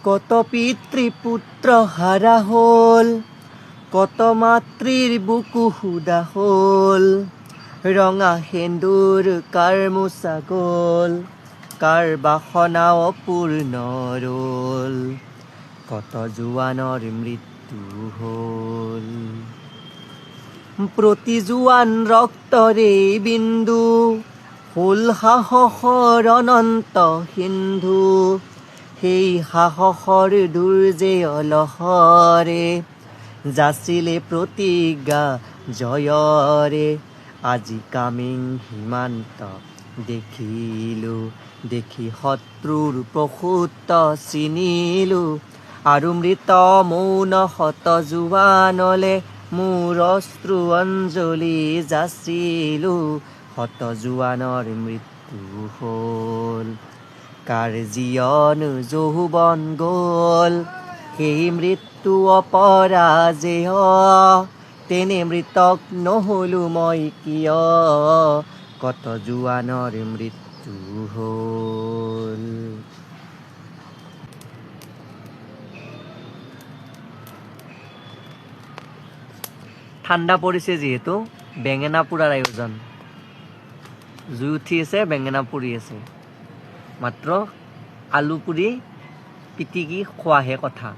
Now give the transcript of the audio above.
কত পিতৃপুত্ৰ হাৰা হ'ল, কত মাতৃৰ বুকু সুদা হ'ল। ৰঙা সেন্দুৰ কাৰ মোচা গ'ল, কাৰ বাসনা অপূৰ্ণ ৰ'ল। কত জোৱানৰ মৃত্যু হ'ল। প্ৰতি জোৱান ৰক্তৰে বিন্দু হ'ল সাহসৰ অনন্ত সিন্ধু। সেই সাহসৰ দুৰ্জেয় লহৰে যাচিলে প্ৰতিজ্ঞা জয়ৰে। আজি কামিং সীমান্ত দেখিলো, দেখি শত্ৰুৰ প্ৰসূত চিনিলো। আৰু মৃত মৌন শত জোৱানলে মোৰ অশ্ৰু অঞ্জলি যাচিলো। শত জোৱানৰ মৃত্যু হ'ল, কাৰ জীৱন যৌৱন গ'ল। সেই মৃত্যু অপৰাজেয়, তেনে মৃতক নহ'লো মই কিয়। কত জোৱানৰ মৃত্যু হ'ল। ঠাণ্ডা পৰিছে যিহেতু বেঙেনা পোৰাৰ আয়োজন। জুই উঠি আছে, বেঙেনা পুৰি আছে। মাত্ৰ আলু পুৰি পিটিকি খোৱাহে কথা।